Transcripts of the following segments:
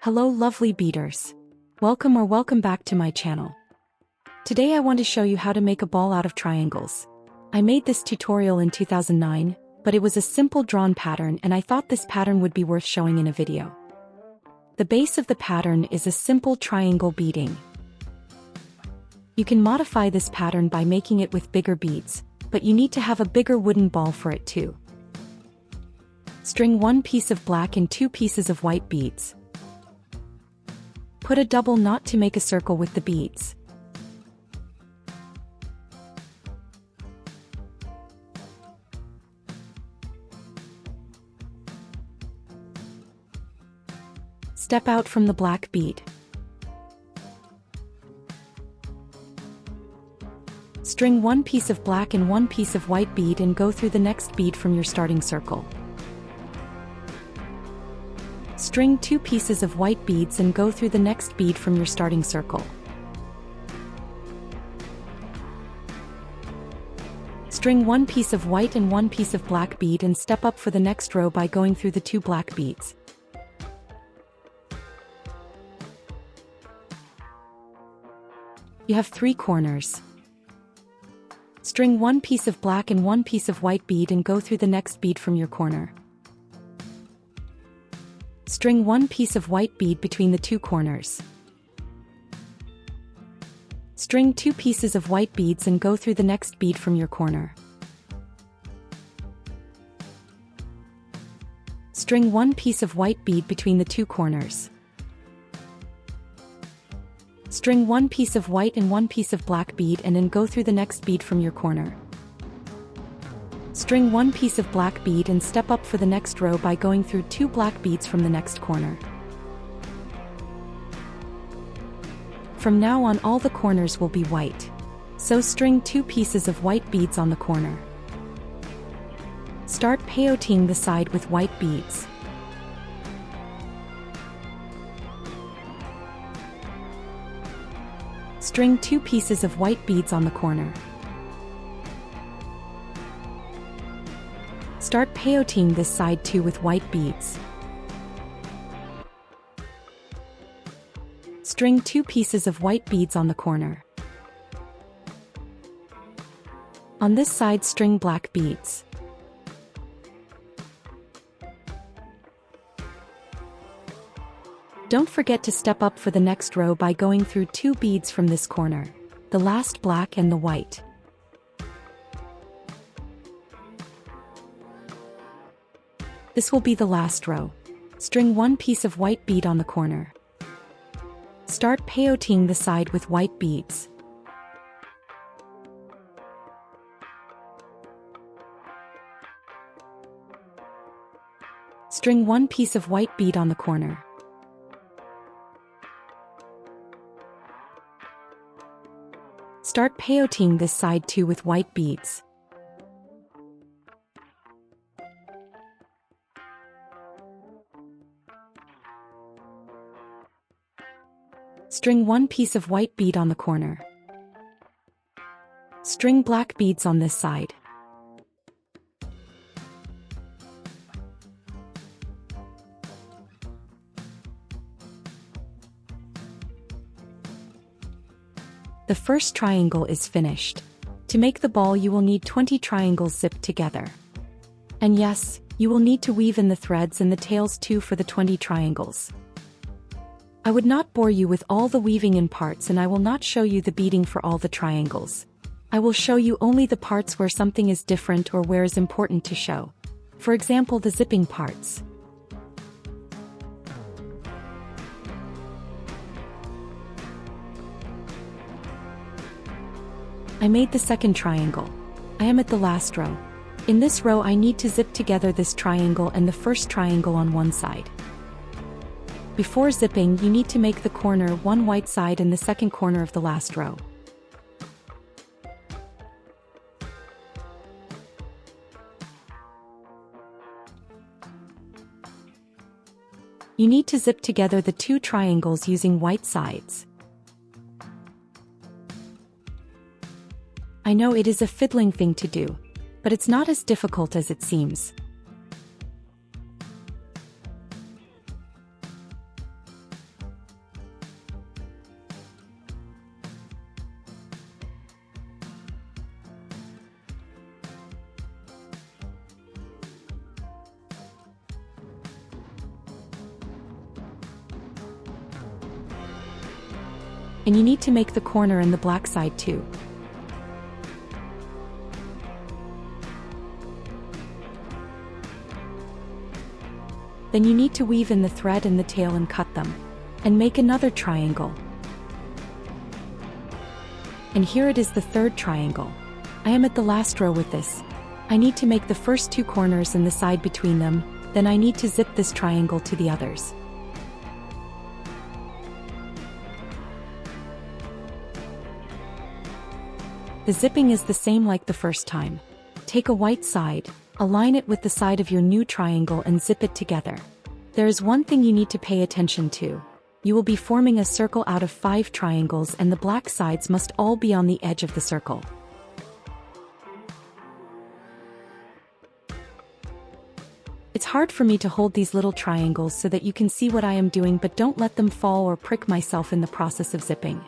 Hello lovely beaders. Welcome back to my channel. Today I want to show you how to make a ball out of triangles. I made this tutorial in 2009, but it was a simple drawn pattern and I thought this pattern would be worth showing in a video. The base of the pattern is a simple triangle beading. You can modify this pattern by making it with bigger beads, but you need to have a bigger wooden ball for it too. String 1 piece of black and 2 pieces of white beads. Put a double knot to make a circle with the beads. Step out from the black bead. String 1 piece of black and 1 piece of white bead and go through the next bead from your starting circle. String 2 pieces of white beads and go through the next bead from your starting circle. String 1 piece of white and 1 piece of black bead and step up for the next row by going through the 2 black beads. You have 3 corners. String 1 piece of black and 1 piece of white bead and go through the next bead from your corner. String 1 piece of white bead between the 2 corners. String 2 pieces of white beads and go through the next bead from your corner. String 1 piece of white bead between the 2 corners. String 1 piece of white and 1 piece of black bead and then go through the next bead from your corner. String 1 piece of black bead and step up for the next row by going through 2 black beads from the next corner. From now on all the corners will be white. So string 2 pieces of white beads on the corner. Start peyoteing the side with white beads. String 2 pieces of white beads on the corner. Start peyoteing this side too with white beads. String 2 pieces of white beads on the corner. On this side string black beads. Don't forget to step up for the next row by going through 2 beads from this corner, the last black and the white. This will be the last row. String 1 piece of white bead on the corner. Start peyoteing the side with white beads. String 1 piece of white bead on the corner. Start peyoteing this side too with white beads. String 1 piece of white bead on the corner. String black beads on this side. The first triangle is finished. To make the ball you will need 20 triangles zipped together. And yes, you will need to weave in the threads and the tails too for the 20 triangles. I would not bore you with all the weaving in parts and I will not show you the beading for all the triangles. I will show you only the parts where something is different or where is important to show. For example, the zipping parts. I made the second triangle. I am at the last row. In this row I need to zip together this triangle and the first triangle on one side. Before zipping, you need to make the corner one white side and the second corner of the last row. You need to zip together the 2 triangles using white sides. I know it is a fiddling thing to do, but it's not as difficult as it seems. And you need to make the corner and the black side too. Then you need to weave in the thread and the tail and cut them. And make another triangle. And here it is, the third triangle. I am at the last row with this. I need to make the first two corners and the side between them, then I need to zip this triangle to the others. The zipping is the same like the first time. Take a white side, align it with the side of your new triangle and zip it together. There is one thing you need to pay attention to. You will be forming a circle out of 5 triangles and the black sides must all be on the edge of the circle. It's hard for me to hold these little triangles so that you can see what I am doing, but don't let them fall or prick myself in the process of zipping.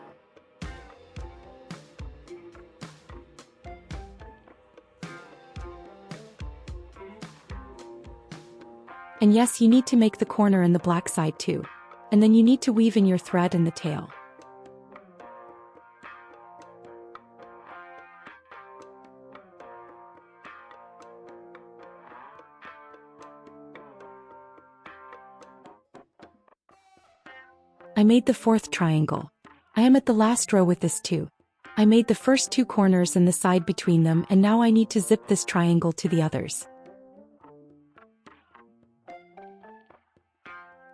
And yes, you need to make the corner and the black side too. And then you need to weave in your thread and the tail. I made the 4th triangle. I am at the last row with this too. I made the first 2 corners and the side between them, and now I need to zip this triangle to the others.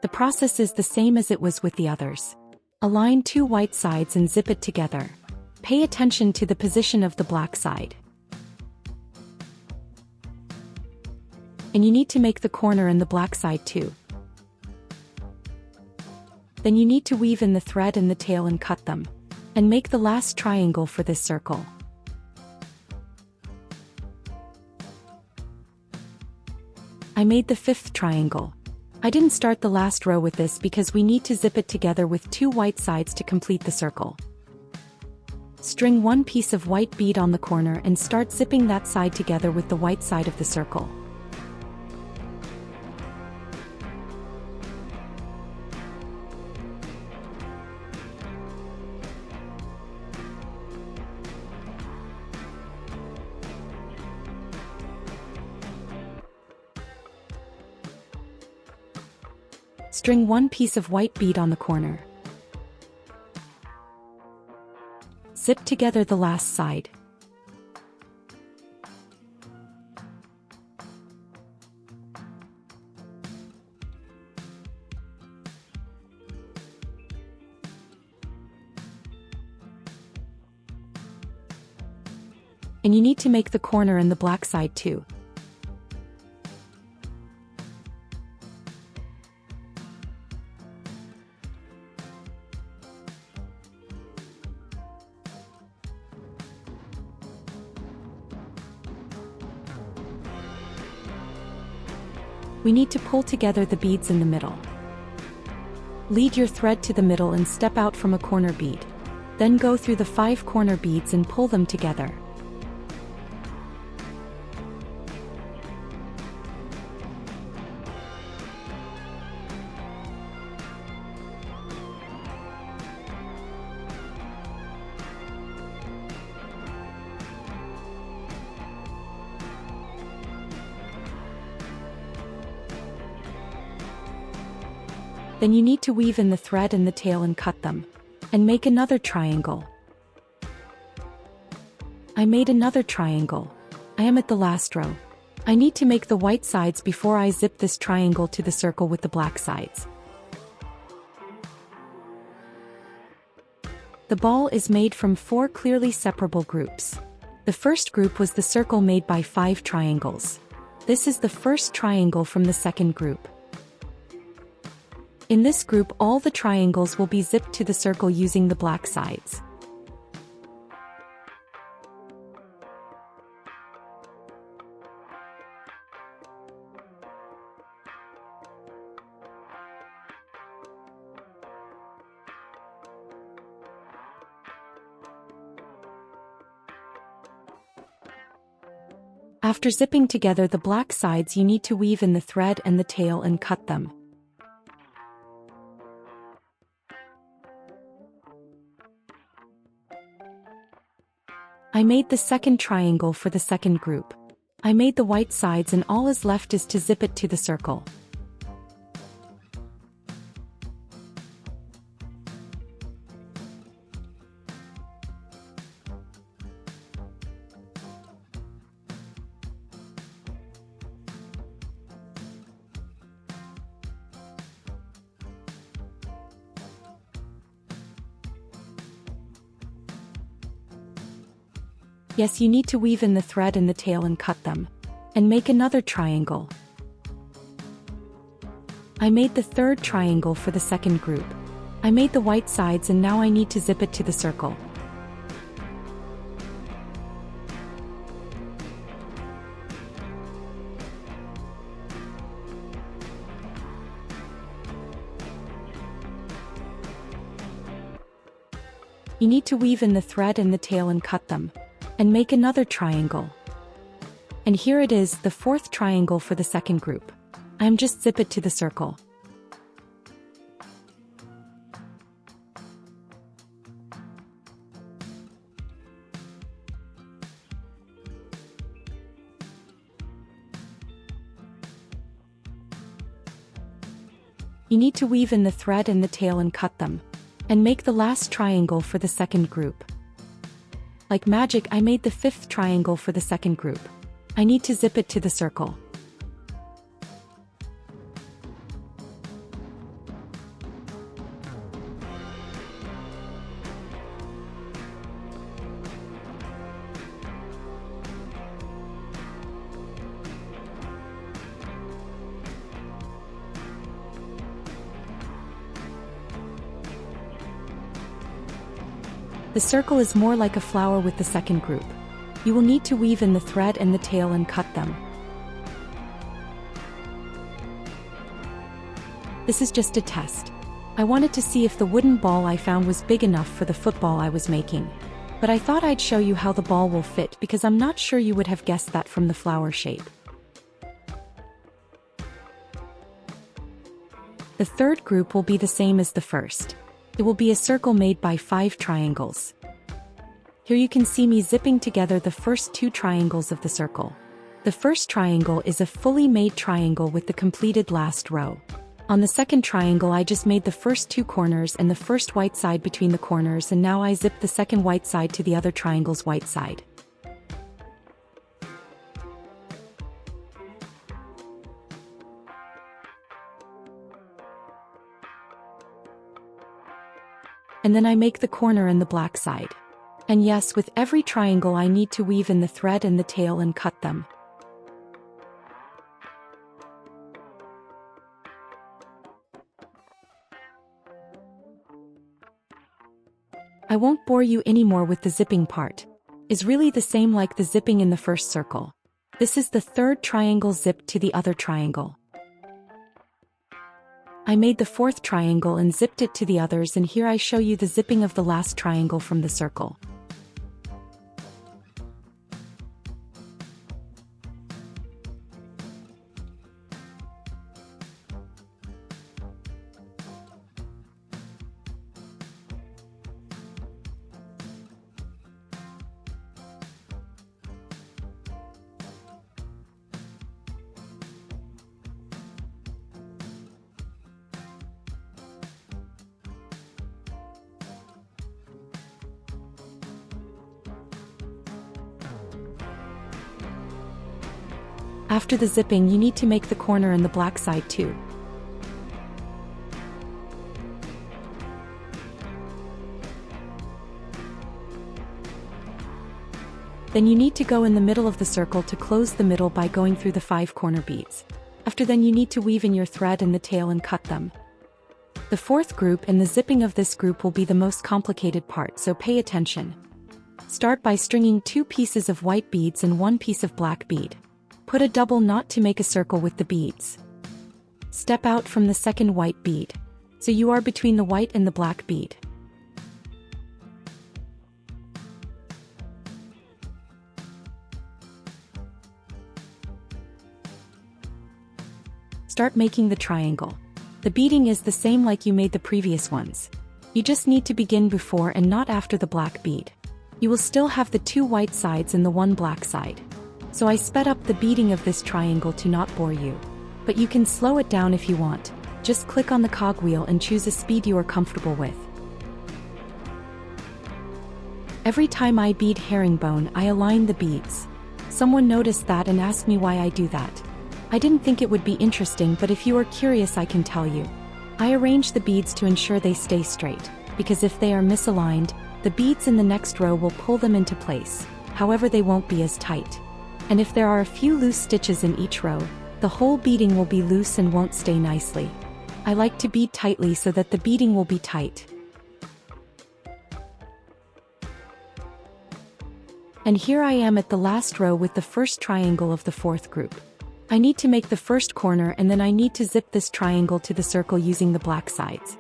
The process is the same as it was with the others. Align 2 white sides and zip it together. Pay attention to the position of the black side. And you need to make the corner and the black side too. Then you need to weave in the thread and the tail and cut them. And make the last triangle for this circle. I made the 5th triangle. I didn't start the last row with this because we need to zip it together with 2 white sides to complete the circle. String 1 piece of white bead on the corner and start zipping that side together with the white side of the circle. String 1 piece of white bead on the corner. Zip together the last side. And you need to make the corner and the black side too. We need to pull together the beads in the middle. Lead your thread to the middle and step out from a corner bead. Then go through the 5 corner beads and pull them together. Then you need to weave in the thread and the tail and cut them. And make another triangle. I made another triangle. I am at the last row. I need to make the white sides before I zip this triangle to the circle with the black sides. The ball is made from 4 clearly separable groups. The first group was the circle made by 5 triangles. This is the first triangle from the second group. In this group, all the triangles will be zipped to the circle using the black sides. After zipping together the black sides, you need to weave in the thread and the tail and cut them. I made the second triangle for the second group. I made the white sides and all is left is to zip it to the circle. Yes, you need to weave in the thread and the tail and cut them. And make another triangle. I made the third triangle for the second group. I made the white sides and now I need to zip it to the circle. You need to weave in the thread and the tail and cut them. And make another triangle. And here it is, the fourth triangle for the second group. I'm just zip it to the circle. You need to weave in the thread and the tail and cut them. And make the last triangle for the second group. Like magic, I made the fifth triangle for the second group. I need to zip it to the circle. The circle is more like a flower with the second group. You will need to weave in the thread and the tail and cut them. This is just a test. I wanted to see if the wooden ball I found was big enough for the football I was making. But I thought I'd show you how the ball will fit because I'm not sure you would have guessed that from the flower shape. The third group will be the same as the first. It will be a circle made by 5 triangles. Here you can see me zipping together the first 2 triangles of the circle. The first triangle is a fully made triangle with the completed last row. On the second triangle I just made the first 2 corners and the first white side between the corners, and now I zip the second white side to the other triangle's white side. And then I make the corner and the black side. And yes, with every triangle I need to weave in the thread and the tail and cut them. I won't bore you anymore with the zipping part. It's really the same like the zipping in the first circle. This is the third triangle zipped to the other triangle. I made the fourth triangle and zipped it to the others, and here I show you the zipping of the last triangle from the circle. After the zipping, you need to make the corner and the black side too. Then you need to go in the middle of the circle to close the middle by going through the 5 corner beads. After then you need to weave in your thread and the tail and cut them. The fourth group and the zipping of this group will be the most complicated part, so pay attention. Start by stringing 2 pieces of white beads and 1 piece of black bead. Put a double knot to make a circle with the beads. Step out from the second white bead, so you are between the white and the black bead. Start making the triangle. The beading is the same like you made the previous ones. You just need to begin before and not after the black bead. You will still have the 2 white sides and the 1 black side. So I sped up the beading of this triangle to not bore you. But you can slow it down if you want. Just click on the cogwheel and choose a speed you are comfortable with. Every time I bead herringbone, I align the beads. Someone noticed that and asked me why I do that. I didn't think it would be interesting, but if you are curious I can tell you. I arrange the beads to ensure they stay straight, because if they are misaligned, the beads in the next row will pull them into place, however they won't be as tight. And if there are a few loose stitches in each row, the whole beading will be loose and won't stay nicely. I like to bead tightly so that the beading will be tight. And here I am at the last row with the first triangle of the 4th group. I need to make the first corner and then I need to zip this triangle to the circle using the black sides.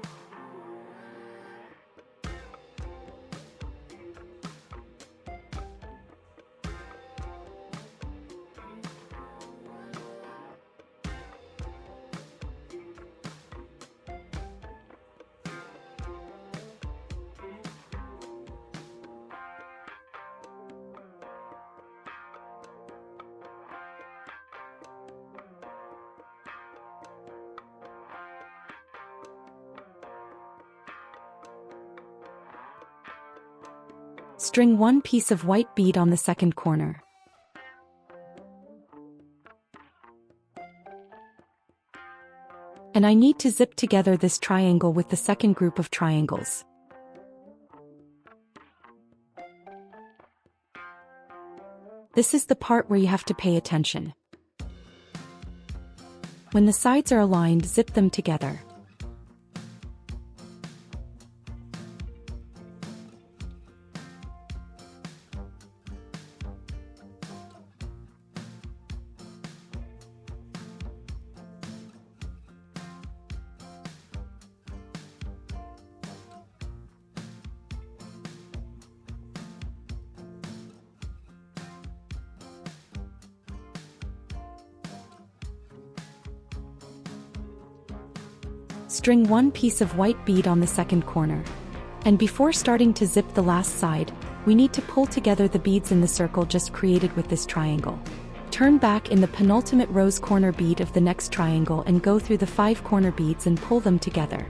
String 1 piece of white bead on the 2nd corner. And I need to zip together this triangle with the 2nd group of triangles. This is the part where you have to pay attention. When the sides are aligned, zip them together. String 1 piece of white bead on the 2nd corner. And before starting to zip the last side, we need to pull together the beads in the circle just created with this triangle. Turn back in the penultimate rose corner bead of the next triangle and go through the 5 corner beads and pull them together.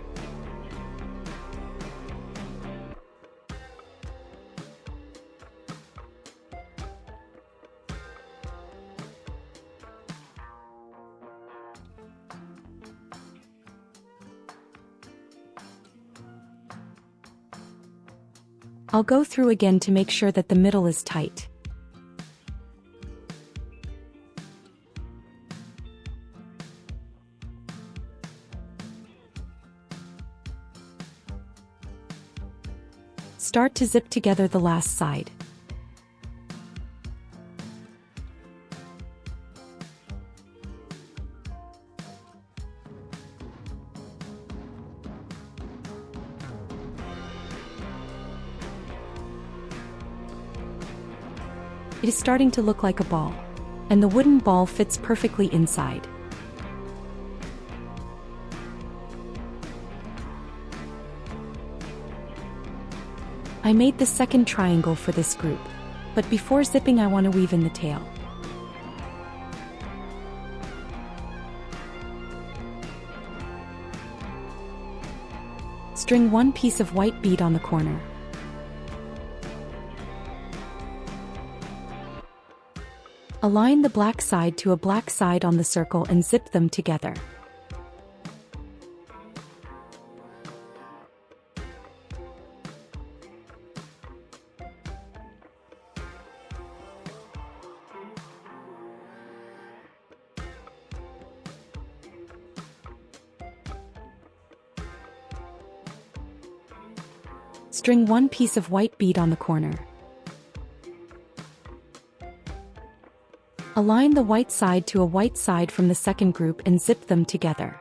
I'll go through again to make sure that the middle is tight. Start to zip together the last side. It is starting to look like a ball, and the wooden ball fits perfectly inside. I made the 2nd triangle for this group, but before zipping I want to weave in the tail. String 1 piece of white bead on the corner. Align the black side to a black side on the circle and zip them together. String 1 piece of white bead on the corner. Align the white side to a white side from the 2nd group and zip them together.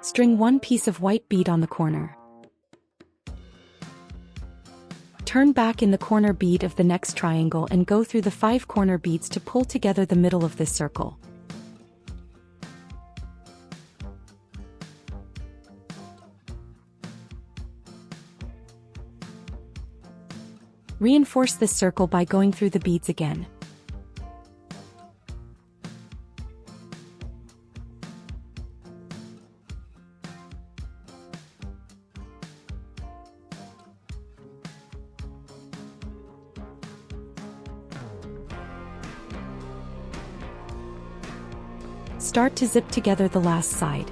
String one piece of white bead on the corner. Turn back in the corner bead of the next triangle and go through the 5 corner beads to pull together the middle of this circle. Reinforce this circle by going through the beads again. Start to zip together the last side.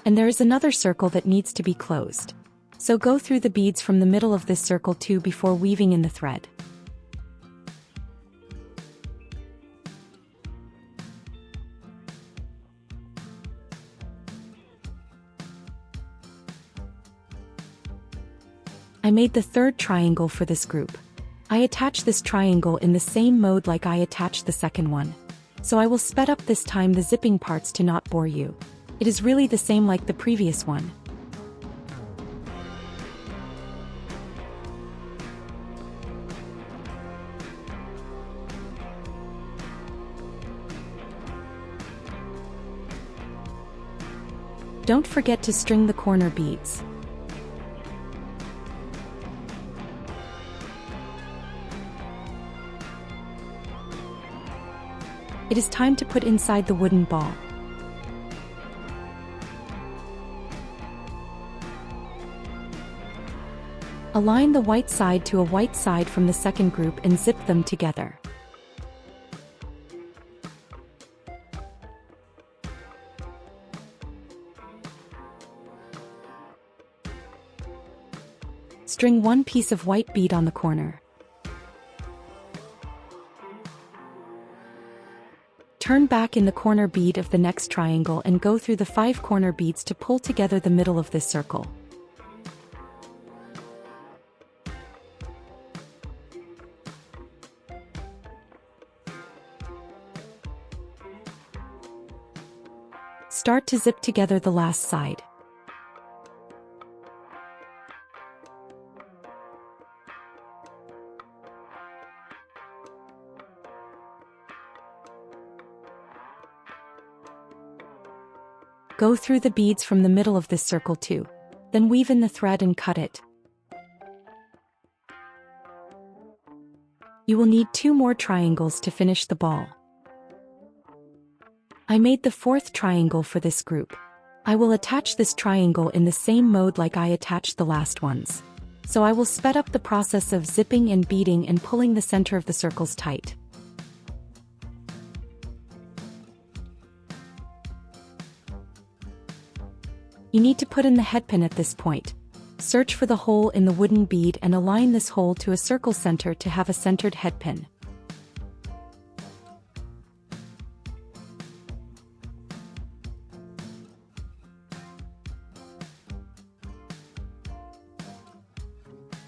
And there is another circle that needs to be closed. So go through the beads from the middle of this circle too before weaving in the thread. I made the third triangle for this group. I attach this triangle in the same mode like I attached the second one. So I will sped up this time the zipping parts to not bore you. It is really the same like the previous one. Don't forget to string the corner beads. It is time to put inside the wooden ball. Align the white side to a white side from the second group and zip them together. String one piece of white bead on the corner. Turn back in the corner bead of the next triangle and go through the 5 corner beads to pull together the middle of this circle. Start to zip together the last side. Go through the beads from the middle of this circle too. Then weave in the thread and cut it. You will need 2 more triangles to finish the ball. I made the 4th triangle for this group. I will attach this triangle in the same mode like I attached the last ones. So I will sped up the process of zipping and beading and pulling the center of the circles tight. You need to put in the headpin at this point. Search for the hole in the wooden bead and align this hole to a circle center to have a centered headpin.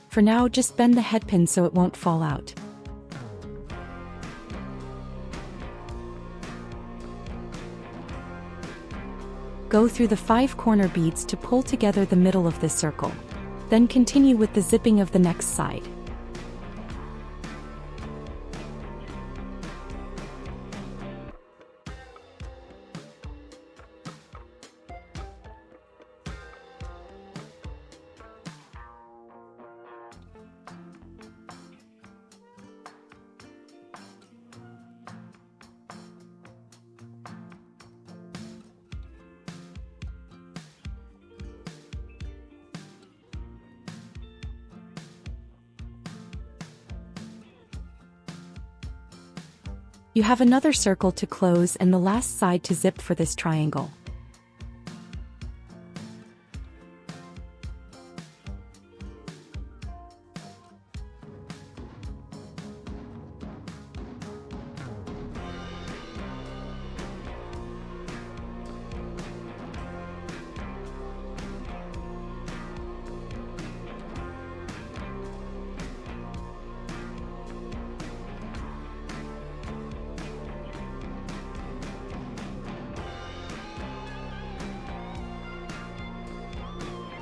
For now, just bend the headpin so it won't fall out. Go through the 5 corner beads to pull together the middle of this circle. Then continue with the zipping of the next side. You have another circle to close and the last side to zip for this triangle.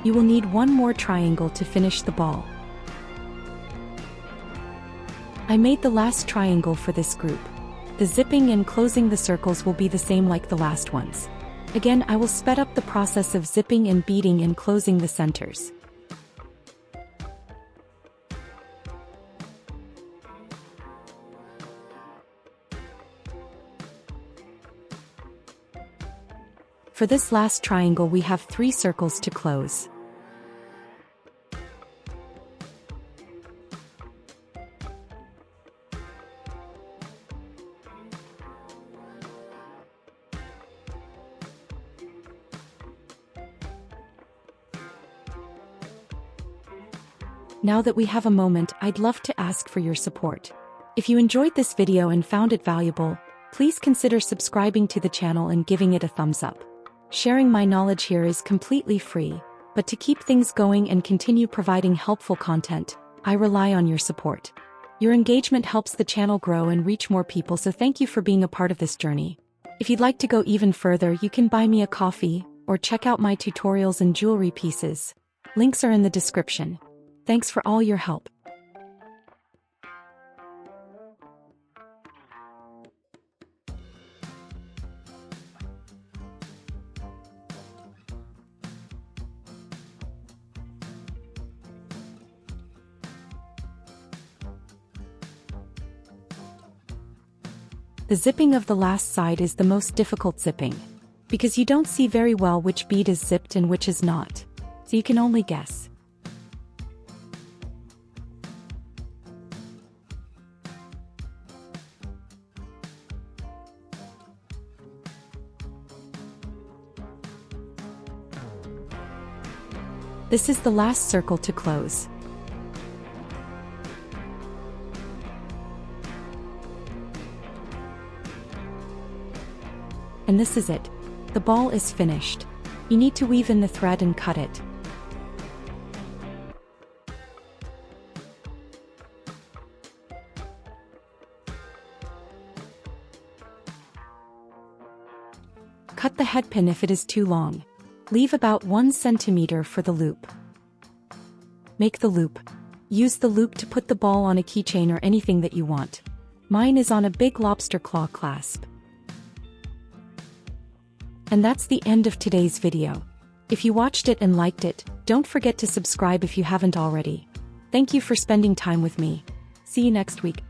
You will need one more triangle to finish the ball. I made the last triangle for this group. The zipping and closing the circles will be the same like the last ones. Again, I will sped up the process of zipping and beading and closing the centers. For this last triangle we have 3 circles to close. Now that we have a moment, I'd love to ask for your support. If you enjoyed this video and found it valuable, please consider subscribing to the channel and giving it a thumbs up. Sharing my knowledge here is completely free, but to keep things going and continue providing helpful content, I rely on your support. Your engagement helps the channel grow and reach more people, so thank you for being a part of this journey. If you'd like to go even further, you can buy me a coffee, or check out my tutorials and jewelry pieces. Links are in the description. Thanks for all your help. The zipping of the last side is the most difficult zipping, because you don't see very well which bead is zipped and which is not, so you can only guess. This is the last circle to close. And this is it. The ball is finished. You need to weave in the thread and cut it. Cut the headpin if it is too long. Leave about 1 centimeter for the loop. Make the loop. Use the loop to put the ball on a keychain or anything that you want. Mine is on a big lobster claw clasp. And that's the end of today's video. If you watched it and liked it, don't forget to subscribe if you haven't already. Thank you for spending time with me. See you next week.